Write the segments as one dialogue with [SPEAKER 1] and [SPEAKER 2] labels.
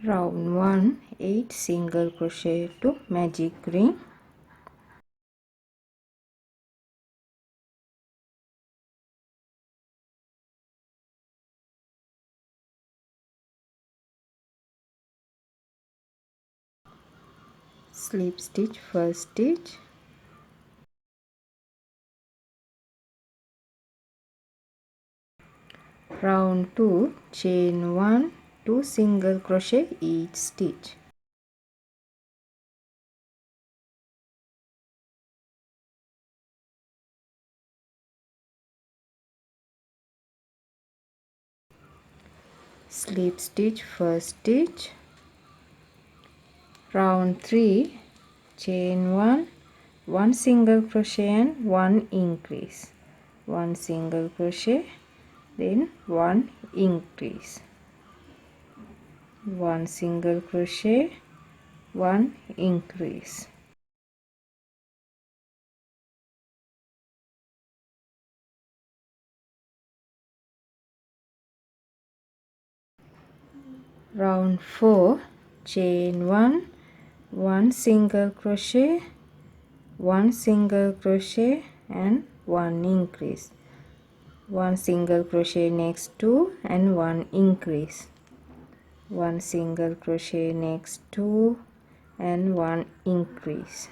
[SPEAKER 1] Round 1, 8 single crochet to magic ring. Slip stitch first stitch, round 2, chain 1, 2 single crochet each stitch, slip stitch first stitch, round 3, chain 1, 1 single crochet and 1 increase, 1 single crochet, then 1 increase, 1 single crochet, 1 increase, round 4, chain 1, 1 single crochet, 1 single crochet and 1 increase, 1 single crochet next to and 1 increase, 1 single crochet next to and 1 increase,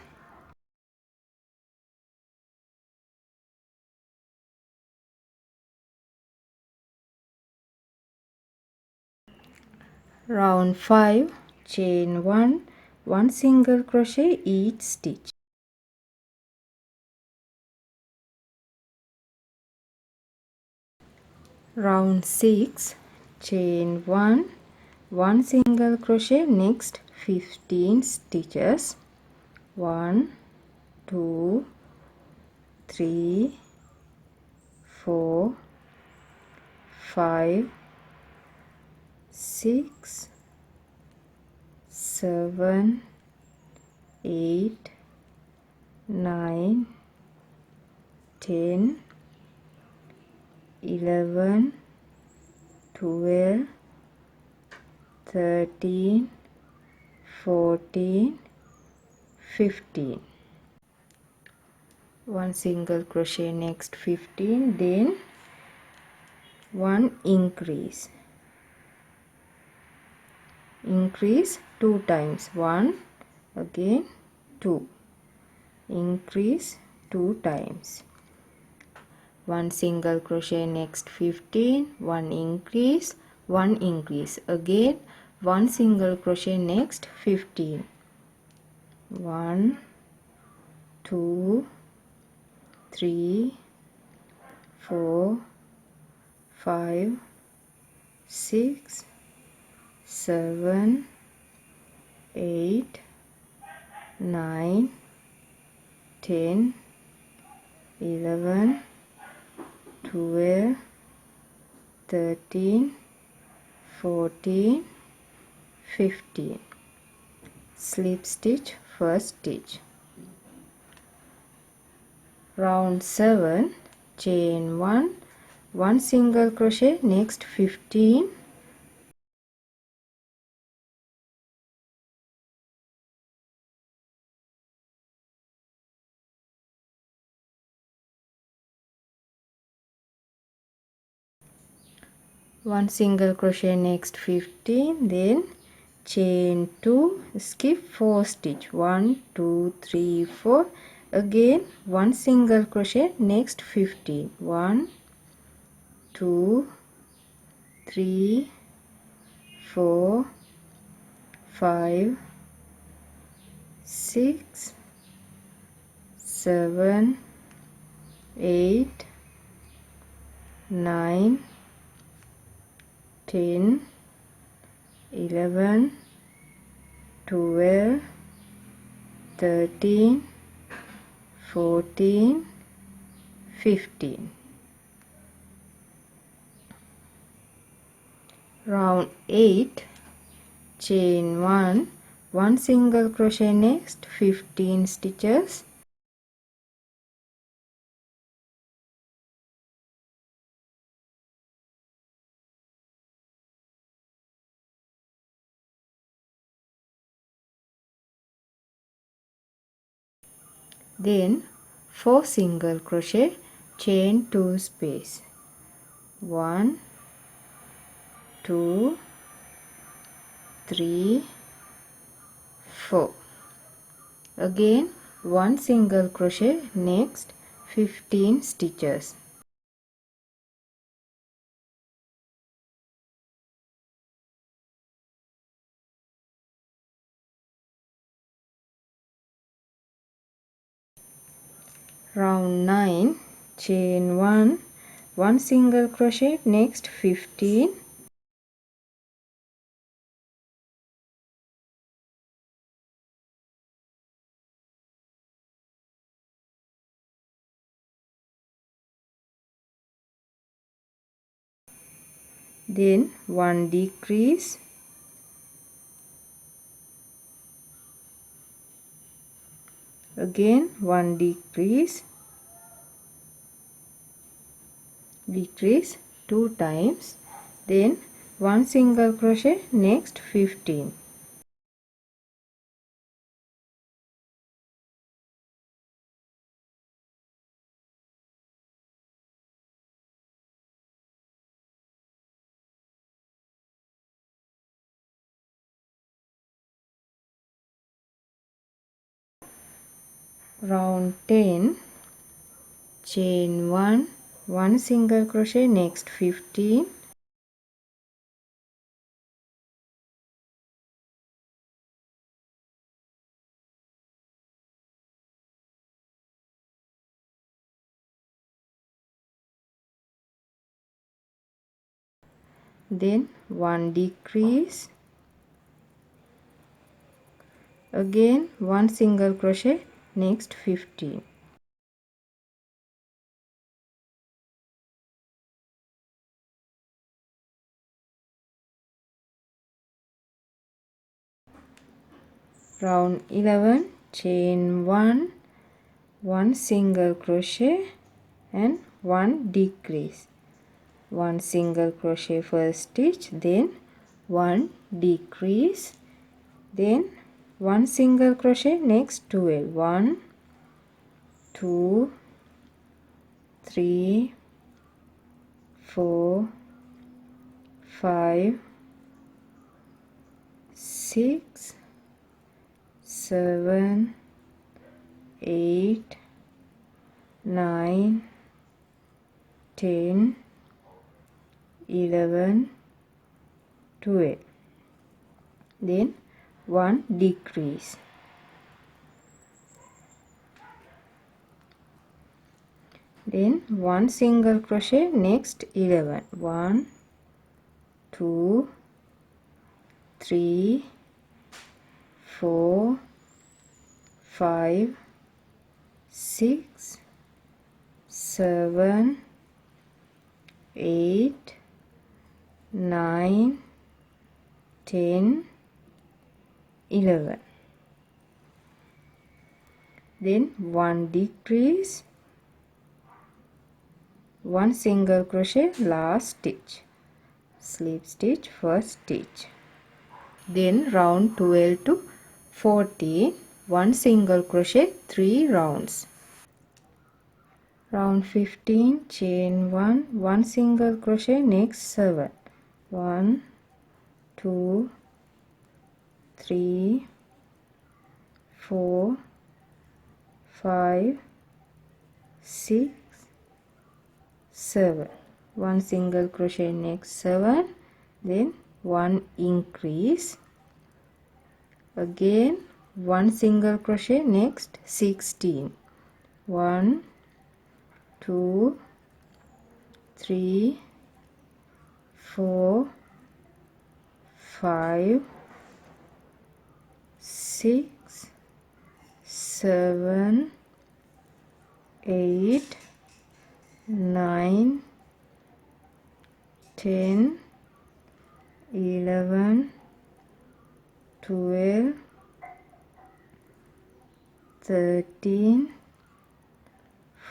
[SPEAKER 1] round 5, chain 1, 1 single crochet each stitch, round 6, chain 1, 1 single crochet next 15 stitches, 1 2 3 4 5 6 7 8 9 10 11 12 13 14 15, 1 single crochet next 15, then 1 increase, 2 times, 1 again 2, increase 2 times, 1 single crochet next 15, 1 increase, 1 increase, again 1 single crochet next 15, 1 2 3 4 5 6 7 8 9 10 11 12 13 14 15, slip stitch first stitch, round 7, chain 1, 1 single crochet next 15, one single crochet next 15, then chain 2, skip 4 stitch, 1 2 3 4, again 1 single crochet next 15, 1 2 3 4 5 6 7 8 9 10 11 12 13 14 15, round 8, chain 1, 1 single crochet next 15 stitches, then 4 single crochet, chain 2 space, 1 2 3 4. Again 1 single crochet, next 15 stitches. Round 9, chain 1, 1 single crochet, next 15, then 1 decrease, again 1 decrease, decrease 2 times, then 1 single crochet, next 15. Round 10, chain 1, 1 single crochet, next 15, then 1 decrease, again 1 single crochet, next 15. Round 11, chain 1, 1 single crochet and 1 decrease, 1 single crochet first stitch, then 1 decrease, then 1 single crochet, next 12, 1 2 3 4 5 6 7 8 9 10 11 12, then 1 decrease, then 1 single crochet, next 11, 1 2 3 4 5 6 7 8 9 10 11, then 1 decrease, 1 single crochet, last stitch, slip stitch, first stitch, then round 12 to 14, 1 single crochet, 3 rounds. Round 15, chain 1, 1 single crochet, next 7, 1 2 3 4 5 6 7, 1 single crochet, next 7, then 1 increase, again 1 single crochet, next 16, 1 2 3 4 5 6 7 8 9 10 11 12 13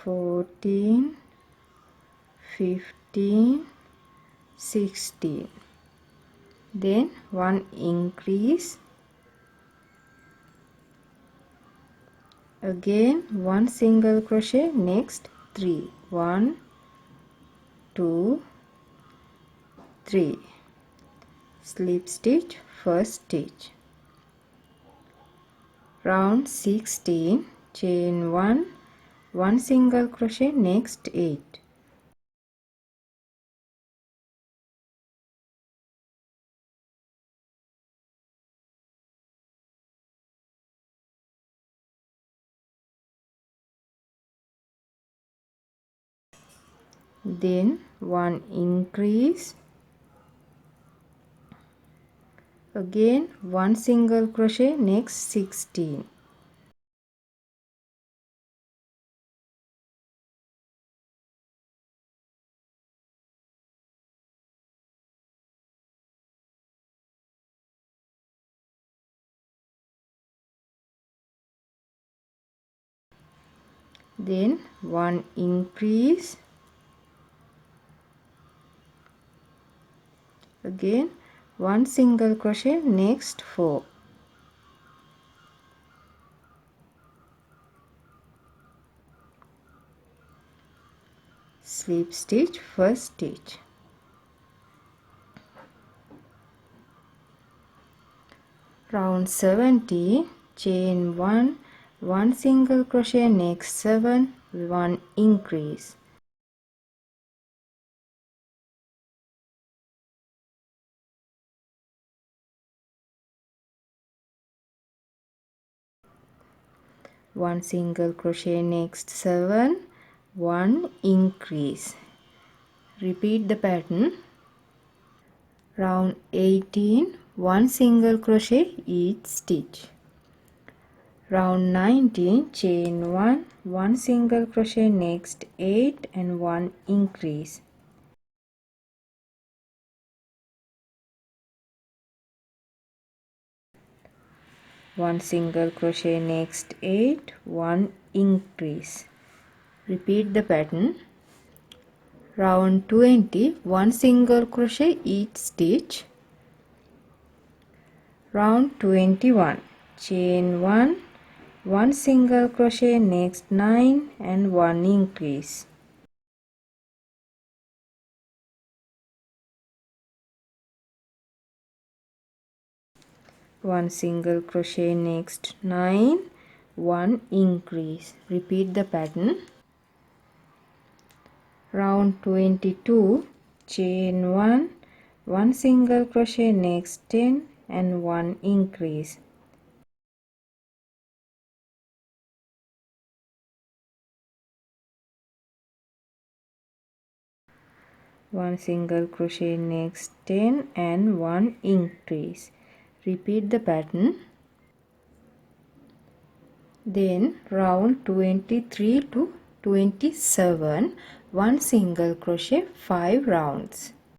[SPEAKER 1] 14 15 16, then 1 increase, again 1 single crochet, next 3, 1 2 3, slip stitch, first stitch, round 16, chain 1, 1 single crochet, next 8, then 1 increase, again 1 single crochet, next 16, then 1 increase, again 1 single crochet, next 4, slip stitch, first stitch, round 70, chain 1, 1 single crochet, next 7, 1 increase, one single crochet, next 7, 1 increase. Repeat the pattern. Round 18, 1 single crochet each stitch. Round 19, chain 1, 1 single crochet, next 8 and 1 increase. One single crochet, next 8, 1 increase. Repeat the pattern. Round 20, 1 single crochet each stitch. Round 21, chain 1, 1 single crochet, next 9 and 1 increase. One single crochet, next 9, 1 increase. Repeat the pattern. Round 22, chain 1, 1 single crochet, next 10 and 1 increase. One single crochet, next 10 and 1 increase. Repeat the pattern. Then round 23 to 27, 1 single crochet, 5 rounds.